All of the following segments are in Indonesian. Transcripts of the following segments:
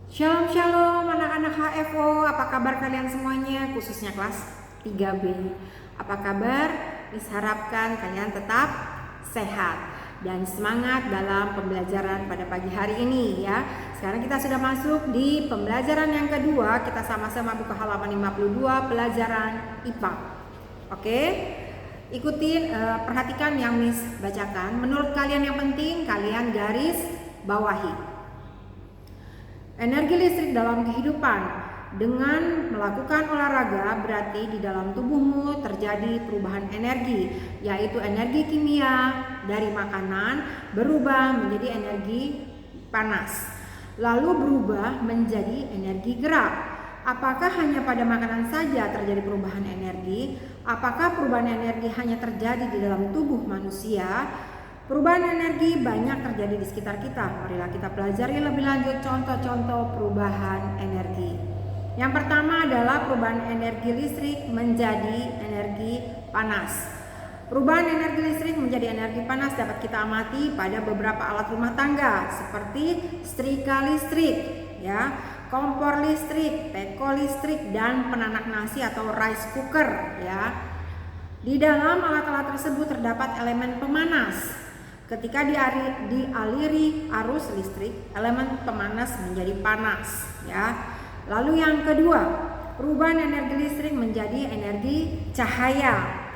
Shalom shalom anak-anak HFO, apa kabar kalian semuanya, khususnya kelas 3B. Apa kabar? Harapkan kalian tetap sehat dan semangat dalam pembelajaran pada pagi hari ini ya. Sekarang kita sudah masuk di pembelajaran yang kedua. Kita sama-sama buka halaman 52 pelajaran IPA. Oke? Ikutin, perhatikan yang Miss bacakan. Menurut kalian yang penting, kalian garis bawahi. Energi listrik dalam kehidupan. Dengan melakukan olahraga berarti di dalam tubuhmu terjadi perubahan energi, yaitu energi kimia dari makanan berubah menjadi energi panas, lalu berubah menjadi energi gerak. Apakah hanya pada makanan saja terjadi perubahan energi? Apakah perubahan energi hanya terjadi di dalam tubuh manusia? Perubahan energi banyak terjadi di sekitar kita. Marilah kita pelajari lebih lanjut contoh-contoh perubahan energi. Yang pertama adalah perubahan energi listrik menjadi energi panas. Perubahan energi listrik menjadi energi panas dapat kita amati pada beberapa alat rumah tangga seperti setrika listrik, ya, kompor listrik, teko listrik, dan penanak nasi atau rice cooker, ya. Di dalam alat-alat tersebut terdapat elemen pemanas. Ketika dialiri arus listrik, elemen pemanas menjadi panas, ya. Lalu yang kedua, perubahan energi listrik menjadi energi cahaya.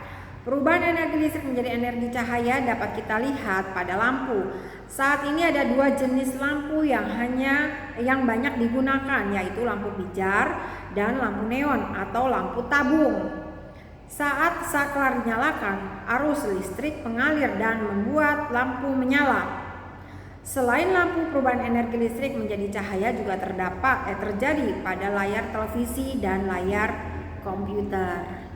Perubahan energi listrik menjadi energi cahaya dapat kita lihat pada lampu. Saat ini ada dua jenis lampu yang banyak digunakan, yaitu lampu pijar dan lampu neon atau lampu tabung. Saat saklar dinyalakan, arus listrik mengalir dan membuat lampu menyala. Selain lampu, perubahan energi listrik menjadi cahaya juga terjadi pada layar televisi dan layar komputer.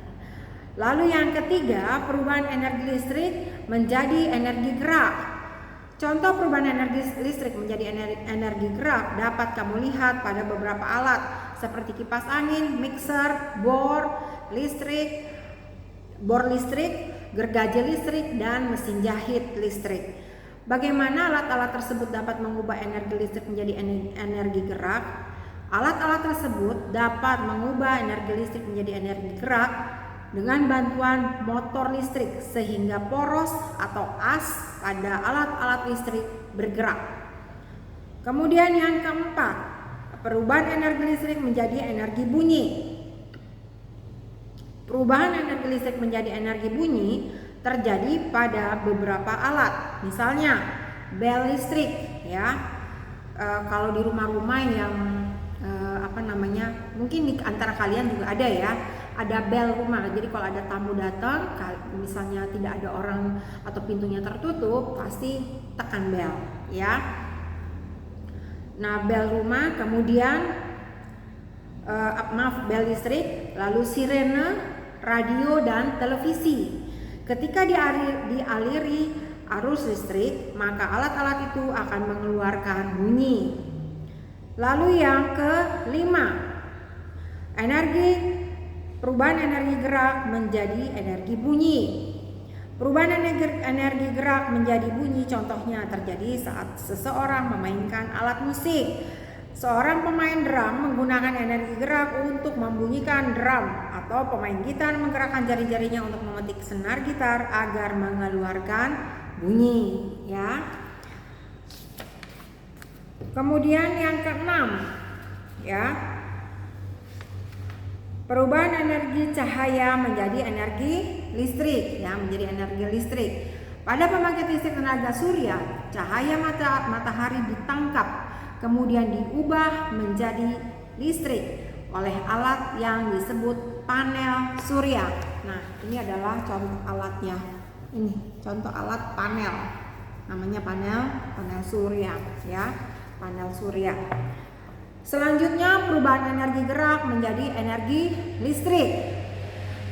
Lalu yang ketiga, perubahan energi listrik menjadi energi gerak. Contoh perubahan energi listrik menjadi energi gerak dapat kamu lihat pada beberapa alat seperti kipas angin, mixer, bor listrik, gergaji listrik, dan mesin jahit listrik. Bagaimana alat-alat tersebut dapat mengubah energi listrik menjadi energi gerak? Alat-alat tersebut dapat mengubah energi listrik menjadi energi gerak dengan bantuan motor listrik sehingga poros atau as pada alat-alat listrik bergerak. Kemudian yang keempat, perubahan energi listrik menjadi energi bunyi. Perubahan energi listrik menjadi energi bunyi terjadi pada beberapa alat, misalnya bel listrik, ya. Kalau di rumah-rumah yang mungkin di antara kalian juga ada, ya, ada bel rumah. Jadi kalau ada tamu datang, misalnya tidak ada orang atau pintunya tertutup, pasti tekan bel, ya. Nah, bel rumah, kemudian bel listrik, lalu sirene, radio, dan televisi. Ketika dialiri arus listrik, maka alat-alat itu akan mengeluarkan bunyi. Lalu yang kelima, perubahan energi gerak menjadi energi bunyi. Perubahan energi gerak menjadi bunyi contohnya terjadi saat seseorang memainkan alat musik. Seorang pemain drum menggunakan energi gerak untuk membunyikan drum, atau pemain gitar menggerakkan jari-jarinya untuk memetik senar gitar agar mengeluarkan bunyi, ya. Kemudian yang keenam, ya, perubahan energi cahaya menjadi energi listrik, ya, menjadi energi listrik. Pada pembangkit listrik tenaga surya, cahaya matahari ditangkap kemudian diubah menjadi listrik oleh alat yang disebut panel surya. Nah, ini adalah contoh alatnya. Ini contoh alat panel. Namanya panel surya, ya. Panel surya. Selanjutnya, perubahan energi gerak menjadi energi listrik.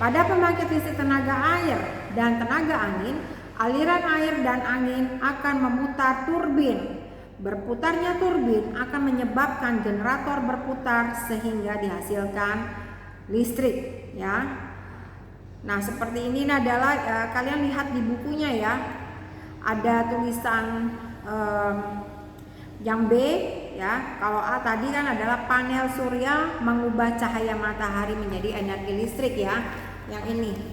Pada pembangkit listrik tenaga air dan tenaga angin, aliran air dan angin akan memutar turbin. Berputarnya turbin akan menyebabkan generator berputar sehingga dihasilkan listrik, ya. Nah, seperti ini adalah kalian lihat di bukunya, ya. Ada tulisan yang B ya. Kalau A tadi kan adalah panel surya mengubah cahaya matahari menjadi energi listrik ya. Yang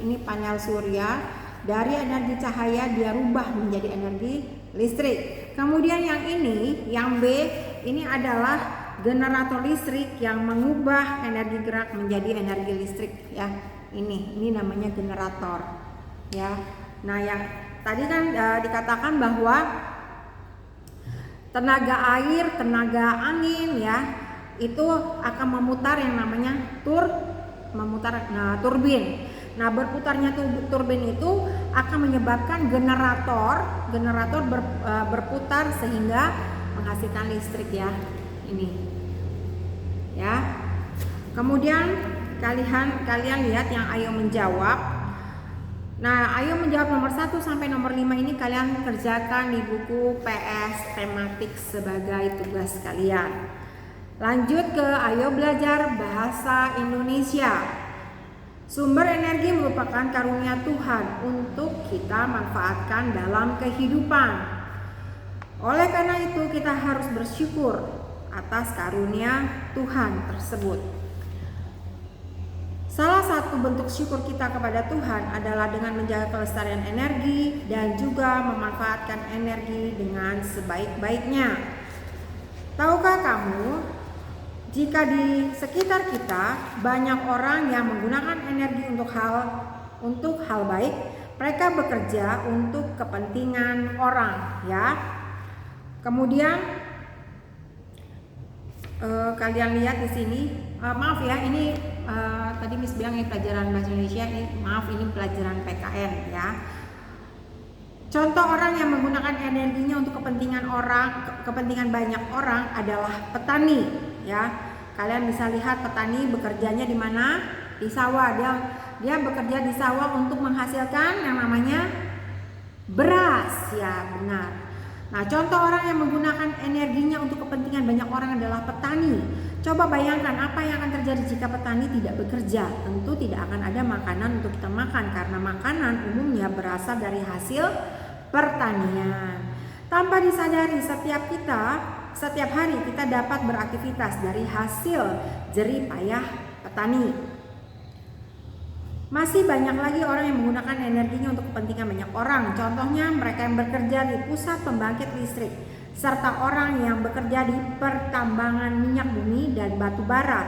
ini panel surya, dari energi cahaya dia rubah menjadi energi listrik. Kemudian yang ini, yang B, ini adalah generator listrik yang mengubah energi gerak menjadi energi listrik ya. Ini namanya generator ya. Nah, yang tadi kan dikatakan bahwa tenaga air, tenaga angin ya, itu akan memutar yang namanya turbin. Nah, berputarnya turbin itu akan menyebabkan generator berputar sehingga menghasilkan listrik ya. Ini. Ya. Kemudian kalian lihat yang ayo menjawab. Nah, ayo menjawab nomor 1 sampai nomor 5 ini kalian kerjakan di buku PS tematik sebagai tugas kalian. Lanjut ke ayo belajar bahasa Indonesia. Sumber energi merupakan karunia Tuhan untuk kita manfaatkan dalam kehidupan. Oleh karena itu kita harus bersyukur atas karunia Tuhan tersebut. Salah satu bentuk syukur kita kepada Tuhan adalah dengan menjaga kelestarian energi dan juga memanfaatkan energi dengan sebaik-baiknya. Tahukah kamu, jika di sekitar kita banyak orang yang menggunakan energi untuk hal baik, mereka bekerja untuk kepentingan orang, ya. Kemudian kalian lihat di sini, maaf ya, ini tadi Miss bilang ini pelajaran bahasa Indonesia, ini pelajaran PKN ya. Contoh orang yang menggunakan energinya untuk kepentingan banyak orang adalah petani ya. Kalian bisa lihat petani bekerjanya di mana? Di sawah. Dia bekerja di sawah untuk menghasilkan yang namanya beras ya, benar. Nah, contoh orang yang menggunakan energinya untuk kepentingan banyak orang adalah petani. Coba bayangkan apa yang akan terjadi jika petani tidak bekerja. Tentu tidak akan ada makanan untuk kita makan karena makanan umumnya berasal dari hasil pertanian. Tanpa disadari setiap hari kita dapat beraktivitas dari hasil jerih payah petani. Masih banyak lagi orang yang menggunakan energinya untuk kepentingan banyak orang. Contohnya mereka yang bekerja di pusat pembangkit listrik, serta orang yang bekerja di pertambangan minyak bumi dan batu bara.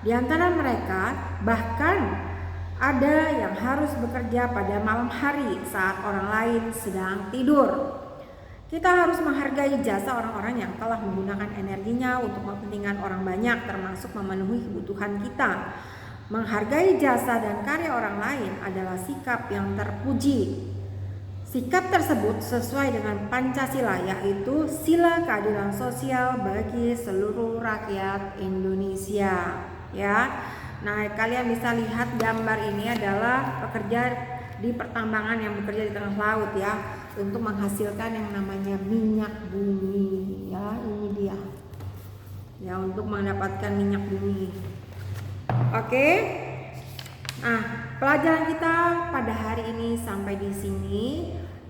Di antara mereka bahkan ada yang harus bekerja pada malam hari saat orang lain sedang tidur. Kita harus menghargai jasa orang-orang yang telah menggunakan energinya untuk kepentingan orang banyak, termasuk memenuhi kebutuhan kita. Menghargai jasa dan karya orang lain adalah sikap yang terpuji. Sikap tersebut sesuai dengan Pancasila, yaitu sila keadilan sosial bagi seluruh rakyat Indonesia. Ya, nah kalian bisa lihat gambar ini adalah pekerja di pertambangan yang bekerja di tengah laut ya, untuk menghasilkan yang namanya minyak bumi. Ya, ini dia. Ya, untuk mendapatkan minyak bumi. Oke. Nah, pelajaran kita pada hari ini sampai di sini.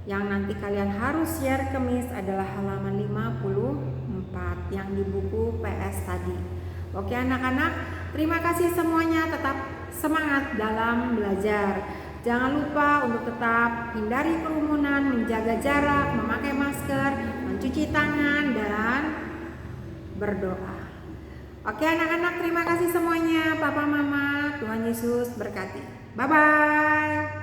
Yang nanti kalian harus share ke Miss adalah halaman 54 yang di buku PS tadi. Oke anak-anak, terima kasih semuanya, tetap semangat dalam belajar. Jangan lupa untuk tetap hindari kerumunan, menjaga jarak, memakai masker, mencuci tangan, dan berdoa. Oke anak-anak, terima kasih semuanya. Papa Mama, Tuhan Yesus berkati. Bye-bye.